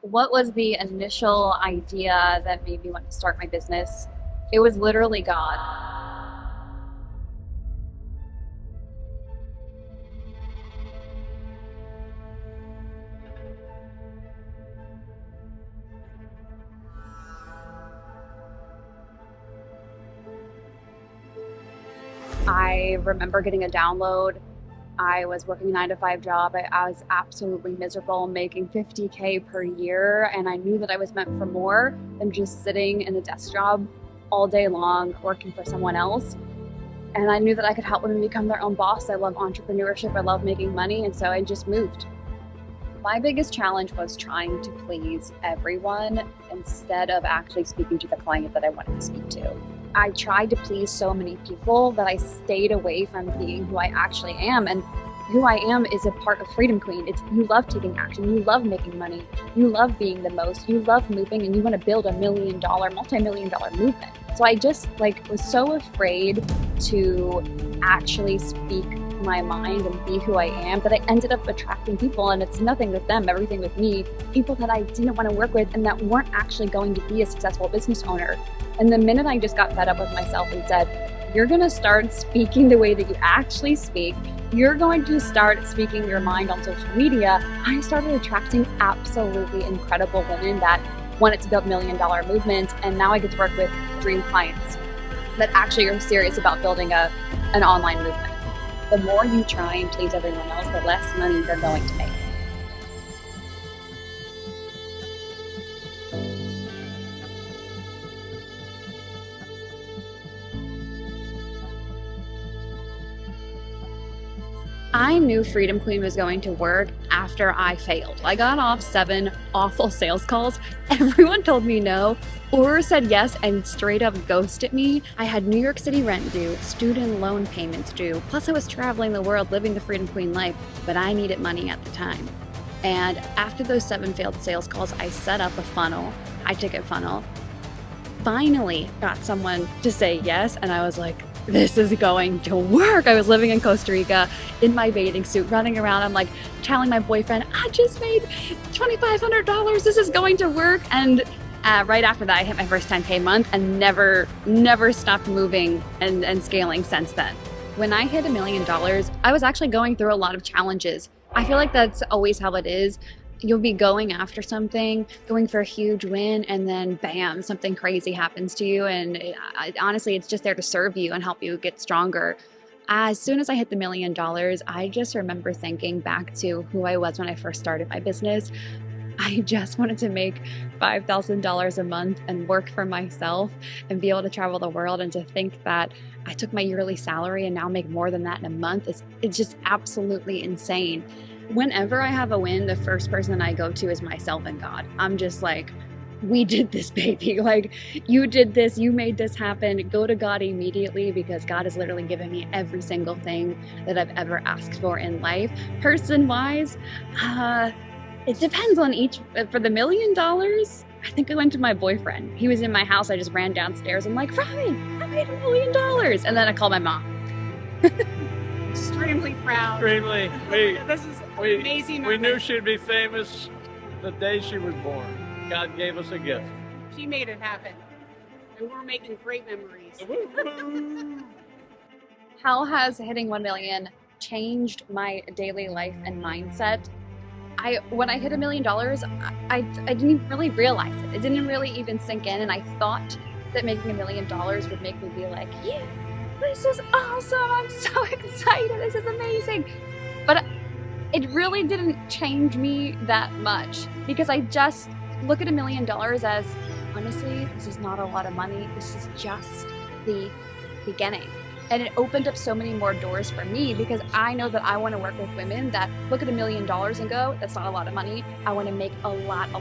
What was the initial idea that made me want to start my business? It was literally God. I remember getting a download. I was working a 9 to 5 job. I was absolutely miserable, making 50K per year, and I knew that I was meant for more than just sitting in a desk job all day long working for someone else. And I knew that I could help women become their own boss. I love entrepreneurship. I love making money, and so I just moved. My biggest challenge was trying to please everyone instead of actually speaking to the client that I wanted to speak to. I tried to please so many people that I stayed away from being who I actually am. And who I am is a part of Freedom Queen. It's you love taking action, you love making money, you love being the most, you love moving, and you want to build a $1 million, multi-million dollar movement. So I just was so afraid to actually speak my mind and be who I am that I ended up attracting people, and it's nothing with them, everything with me, people that I didn't want to work with and that weren't actually going to be a successful business owner. And the minute I just got fed up with myself and said, you're going to start speaking the way that you actually speak, you're going to start speaking your mind on social media, I started attracting absolutely incredible women that wanted to build $1 million movements. And now I get to work with dream clients that actually are serious about building an online movement. The more you try and please everyone else, the less money you're going to make. I knew Freedom Queen was going to work after I failed. I got off 7 awful sales calls. Everyone told me no or said yes and straight up ghosted me. I had New York City rent due, student loan payments due, plus I was traveling the world living the Freedom Queen life, but I needed money at the time. And after those 7 failed sales calls, I set up a funnel, high ticket funnel, finally got someone to say yes, and I was like, this is going to work. I was living in Costa Rica in my bathing suit, running around. I'm like telling my boyfriend, I just made $2,500. This is going to work. And right after that, I hit my first 10K month and never stopped moving and scaling since then. When I hit $1 million, I was actually going through a lot of challenges. I feel like that's always how it is. You'll be going after something, going for a huge win, and then bam, something crazy happens to you. And honestly, it's just there to serve you and help you get stronger. As soon as I hit the $1 million, I just remember thinking back to who I was when I first started my business. I just wanted to make $5,000 a month and work for myself and be able to travel the world. And to think that I took my yearly salary and now make more than that in a month, it's just absolutely insane. Whenever I have a win, the first person I go to is myself and God. I'm just like, we did this, baby. Like, you did this, you made this happen. Go to God immediately, because God has literally given me every single thing that I've ever asked for in life. Person-wise, it depends on each. For the $1 million, I think I went to my boyfriend. He was in my house. I just ran downstairs. I'm like, Ryan, I made $1 million. And then I called my mom. Extremely proud. Extremely. This is an amazing We moment. knew she'd be famous the day she was born. God gave us a gift. She made it happen. And we're making great memories. How has hitting 1 million changed my daily life and mindset? When I hit $1 million, I didn't really realize it. It didn't really even sink in, and I thought that making $1 million would make me be like, yeah, this is awesome. I'm so excited. This is amazing. But it really didn't change me that much, because I just look at $1 million as, honestly, this is not a lot of money. This is just the beginning. And it opened up so many more doors for me, because I know that I want to work with women that look at $1 million and go, that's not a lot of money. I want to make a lot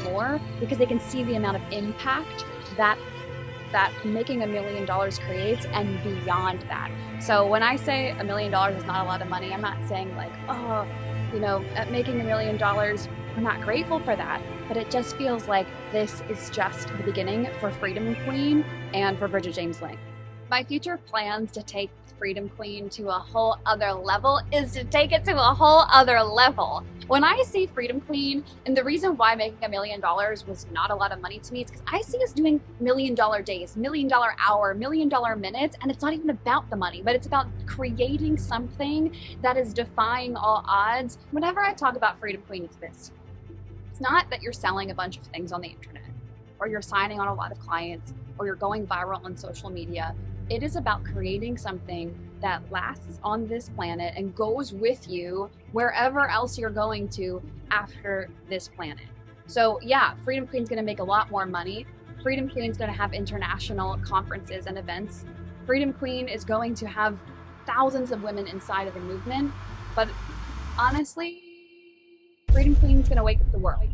more, because they can see the amount of impact that making $1 million creates, and beyond that. So when I say $1 million is not a lot of money, I'm not saying like, oh, at making $1 million, I'm not grateful for that. But it just feels like this is just the beginning for Freedom Queen and for Bridget Ling. My future plans to take Freedom Queen to a whole other level is to take it to a whole other level. When I see Freedom Queen, and the reason why making $1 million was not a lot of money to me is because I see us doing $1 million days, $1 million hour, $1 million minutes, and it's not even about the money, but it's about creating something that is defying all odds. Whenever I talk about Freedom Queen, it's this. It's not that you're selling a bunch of things on the internet, or you're signing on a lot of clients, or you're going viral on social media. It is about creating something that lasts on this planet and goes with you wherever else you're going to after this planet. So yeah, Freedom Queen's gonna make a lot more money. Freedom Queen's gonna have international conferences and events. Freedom Queen is going to have thousands of women inside of the movement. But honestly, Freedom Queen's gonna wake up the world.